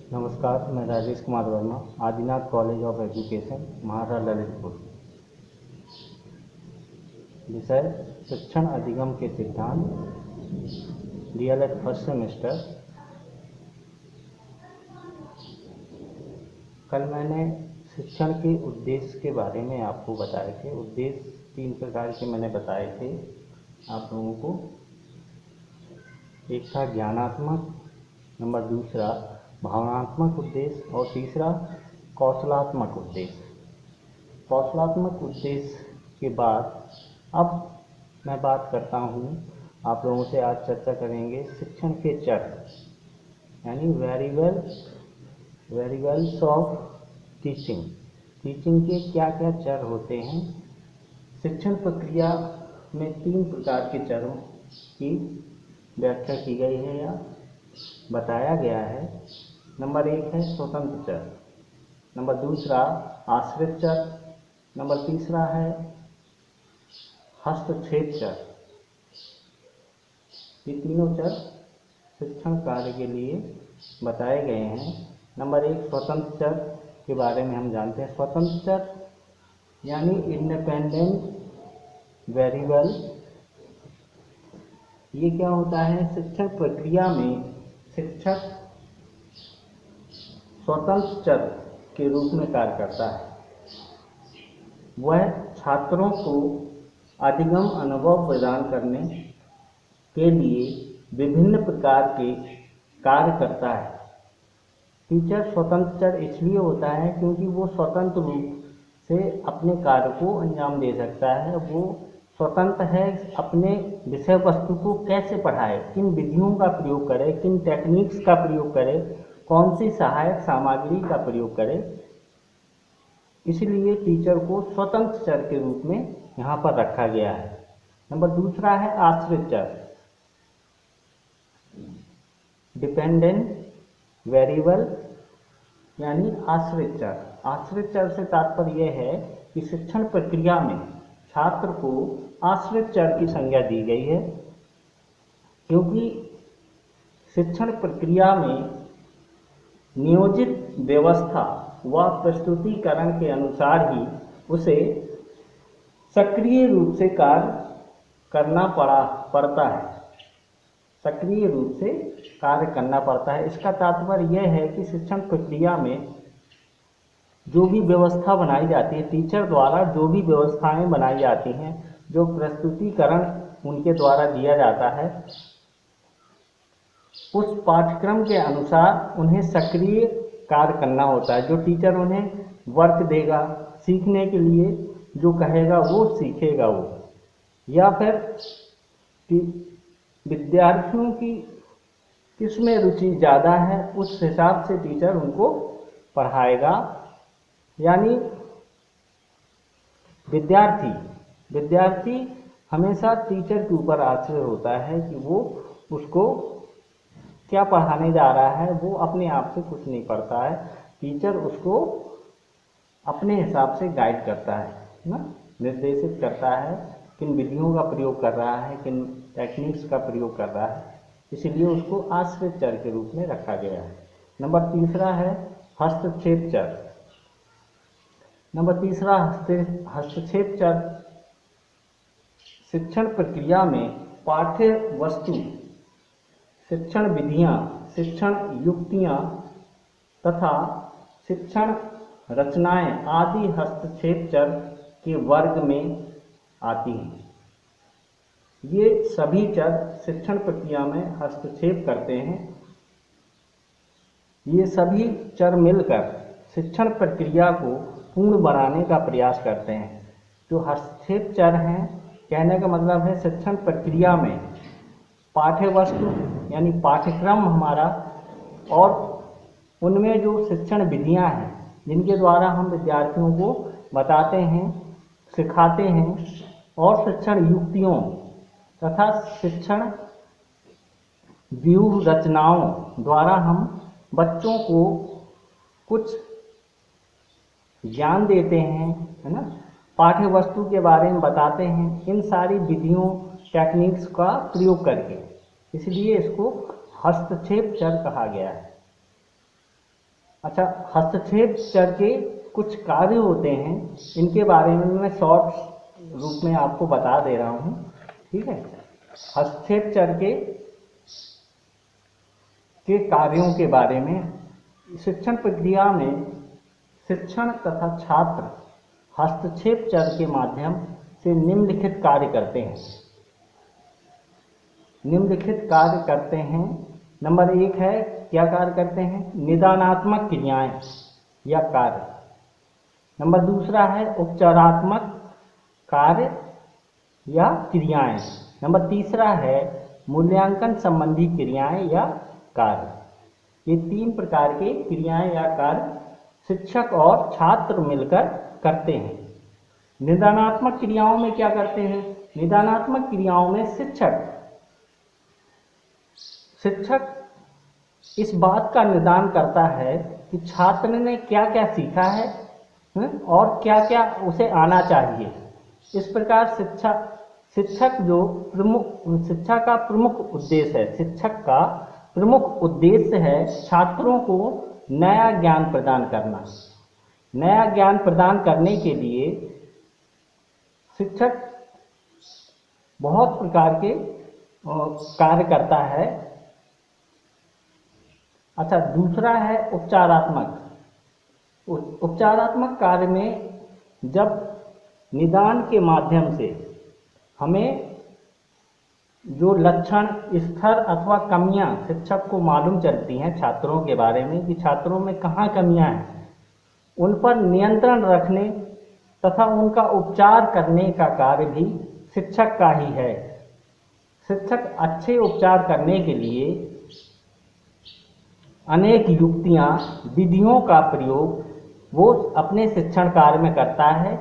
नमस्कार, मैं Rajesh Kumar Verma, Adinath college of education, महारा ललितपुर। विषय शिक्षण अधिगम के सिद्धांत, डीएलएड फर्स्ट सेमेस्टर। कल मैंने शिक्षण के उद्देश्य के बारे में आपको बताए थे। उद्देश्य 3 प्रकार के मैंने बताए थे आप लोगों को। एक था ज्ञानात्मक, नंबर दूसरा भावनात्मक उद्देश्य और तीसरा कौशलात्मक उद्देश्य। कौशलात्मक उद्देश्य के बाद अब मैं बात करता हूँ, आप लोगों से आज चर्चा करेंगे शिक्षण के चर, यानी वेरिएबल्स ऑफ टीचिंग। टीचिंग के क्या क्या चर होते हैं। शिक्षण प्रक्रिया में 3 प्रकार के चरों की व्याख्या की गई है या बताया गया है। नंबर 1 है स्वतंत्र चर, नंबर दूसरा आश्रित चर, नंबर तीसरा है हस्तक्षेप चर। ये तीनों चर शिक्षण कार्य के लिए बताए गए हैं। नंबर 1 स्वतंत्र चर के बारे में हम जानते हैं। स्वतंत्र चर यानी इंडिपेंडेंट वेरिएबल। ये क्या होता है, शिक्षण प्रक्रिया में शिक्षक स्वतंत्र चर के रूप में कार्य करता है। वह छात्रों को अधिगम अनुभव प्रदान करने के लिए विभिन्न प्रकार के कार्य करता है। टीचर स्वतंत्र चर इसलिए होता है क्योंकि वो स्वतंत्र रूप से अपने कार्य को अंजाम दे सकता है। वो स्वतंत्र है अपने विषय वस्तु को कैसे पढ़ाए, किन विधियों का प्रयोग करे, किन टेक्निक्स का प्रयोग करे, कौन सी सहायक सामग्री का प्रयोग करे। इसलिए टीचर को स्वतंत्र चर के रूप में यहाँ पर रखा गया है। नंबर दूसरा है आश्रित चर, डिपेंडेंट वेरिएबल यानी आश्रित चर। आश्रित चर से तात्पर्य यह है कि शिक्षण प्रक्रिया में छात्र को आश्रित चर की संज्ञा दी गई है, क्योंकि शिक्षण प्रक्रिया में नियोजित व्यवस्था व प्रस्तुतिकरण के अनुसार ही उसे सक्रिय रूप से कार्य करना पड़ता है। सक्रिय रूप से कार्य करना पड़ता है। इसका तात्पर्य यह है कि शिक्षण प्रक्रिया में जो भी व्यवस्था बनाई जाती है, टीचर द्वारा जो भी व्यवस्थाएं बनाई जाती हैं, जो प्रस्तुतिकरण उनके द्वारा दिया जाता है, उस पाठ्यक्रम के अनुसार उन्हें सक्रिय कार्य करना होता है। जो टीचर उन्हें वर्क देगा, सीखने के लिए जो कहेगा वो सीखेगा वो, या फिर विद्यार्थियों की किसमें रुचि ज़्यादा है उस हिसाब से टीचर उनको पढ़ाएगा। यानी विद्यार्थी हमेशा टीचर के ऊपर आश्रित होता है कि वो उसको क्या पढ़ाने जा रहा है। वो अपने आप से कुछ नहीं पढ़ता है, टीचर उसको अपने हिसाब से गाइड करता है ना, निर्देशित करता है किन विधियों का प्रयोग कर रहा है, किन टेक्निक्स का प्रयोग कर रहा है। इसलिए उसको आश्रित चर के रूप में रखा गया है। नंबर तीसरा है हस्तक्षेप चर। नंबर तीसरा हस्तक्षेप चर शिक्षण प्रक्रिया में पाठ्य वस्तु, शिक्षण विधियां, शिक्षण युक्तियां तथा शिक्षण रचनाएं आदि हस्तक्षेप चर के वर्ग में आती हैं। ये सभी चर शिक्षण प्रक्रिया में हस्तक्षेप करते हैं। ये सभी चर मिलकर शिक्षण प्रक्रिया को पूर्ण बनाने का प्रयास करते हैं। जो हस्तक्षेप चर हैं, कहने का मतलब है शिक्षण प्रक्रिया में पाठ्य वस्तु यानी पाठ्यक्रम हमारा, और उनमें जो शिक्षण विधियां हैं जिनके द्वारा हम विद्यार्थियों को बताते हैं, सिखाते हैं, और शिक्षण युक्तियों तथा शिक्षण व्यूह रचनाओं द्वारा हम बच्चों को कुछ ज्ञान देते हैं, है ना, पाठ्य वस्तु के बारे में बताते हैं, इन सारी विधियों टेक्निक्स का प्रयोग करके। इसलिए इसको हस्तक्षेप चर कहा गया है। अच्छा, हस्तक्षेप चर के कुछ कार्य होते हैं, इनके बारे में मैं शॉर्ट रूप में आपको बता दे रहा हूँ। ठीक है, हस्तक्षेप चर के कार्यों के बारे में। शिक्षण प्रक्रिया में शिक्षण तथा छात्र हस्तक्षेप चर के माध्यम से निम्नलिखित कार्य करते हैं। नंबर 1 है, क्या कार्य करते हैं? निदानात्मक क्रियाएं या कार्य। नंबर 2 है उपचारात्मक कार्य या क्रियाएं। नंबर 3 है मूल्यांकन संबंधी क्रियाएं या कार्य। ये 3 प्रकार के क्रियाएं या कार्य शिक्षक और छात्र मिलकर करते हैं। निदानात्मक क्रियाओं में क्या करते हैं? निदानात्मक क्रियाओं में शिक्षक इस बात का निदान करता है कि छात्र ने क्या क्या सीखा है और क्या क्या उसे आना चाहिए। इस प्रकार शिक्षक का प्रमुख उद्देश्य है छात्रों को नया ज्ञान प्रदान करना। नया ज्ञान प्रदान करने के लिए शिक्षक बहुत प्रकार के कार्य करता है। अच्छा, दूसरा है उपचारात्मक कार्य में जब निदान के माध्यम से हमें जो लक्षण, स्तर अथवा कमियां शिक्षक को मालूम चलती हैं छात्रों के बारे में कि छात्रों में कहाँ कमियां हैं, उन पर नियंत्रण रखने तथा उनका उपचार करने का कार्य भी शिक्षक का ही है। शिक्षक अच्छे उपचार करने के लिए अनेक युक्तियां, विधियों का प्रयोग वो अपने शिक्षण कार्य में करता है,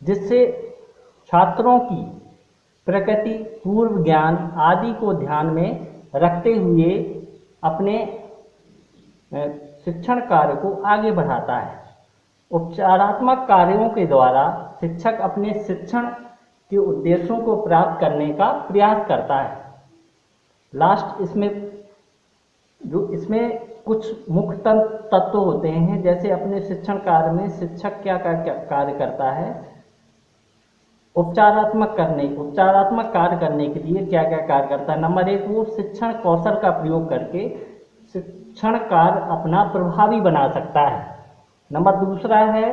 जिससे छात्रों की प्रकृति, पूर्व ज्ञान आदि को ध्यान में रखते हुए अपने शिक्षण कार्य को आगे बढ़ाता है। उपचारात्मक कार्यों के द्वारा शिक्षक अपने शिक्षण के उद्देश्यों को प्राप्त करने का प्रयास करता है। लास्ट इसमें कुछ मुख्य तत्व होते हैं, जैसे अपने शिक्षण कार्य में शिक्षक क्या कार्य करता है, उपचारात्मक कार्य करने के लिए क्या क्या कार्य करता है। नंबर 1, वो शिक्षण कौशल का प्रयोग करके शिक्षण कार्य अपना प्रभावी बना सकता है। नंबर 2 है,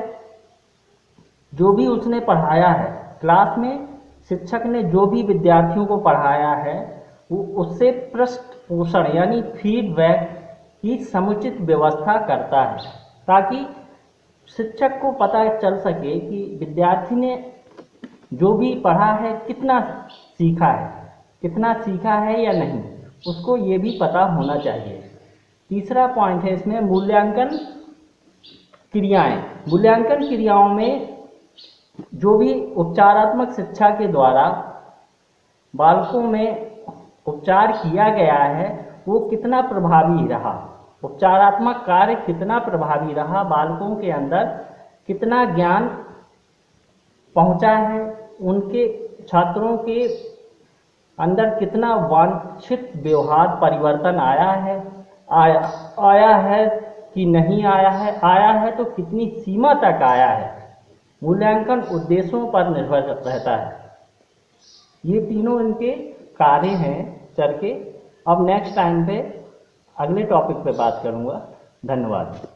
जो भी उसने पढ़ाया है क्लास में, शिक्षक ने जो भी विद्यार्थियों को पढ़ाया है वो उससे पृष्ठ पोषण यानी फीडबैक की समुचित व्यवस्था करता है, ताकि शिक्षक को पता चल सके कि विद्यार्थी ने जो भी पढ़ा है कितना सीखा है या नहीं, उसको ये भी पता होना चाहिए। तीसरा पॉइंट है इसमें मूल्यांकन क्रियाओं में जो भी उपचारात्मक शिक्षा के द्वारा बालकों में उपचार किया गया है वो कितना प्रभावी रहा, उपचारात्मक कार्य कितना प्रभावी रहा, बालकों के अंदर कितना ज्ञान पहुंचा है, उनके छात्रों के अंदर कितना वांछित व्यवहार परिवर्तन आया है कि नहीं आया है तो कितनी सीमा तक आया है, मूल्यांकन उद्देश्यों पर निर्भर रहता है। ये तीनों इनके कार्य हैं चर के। अब नेक्स्ट टाइम पे अगले टॉपिक पे बात करूँगा। धन्यवाद।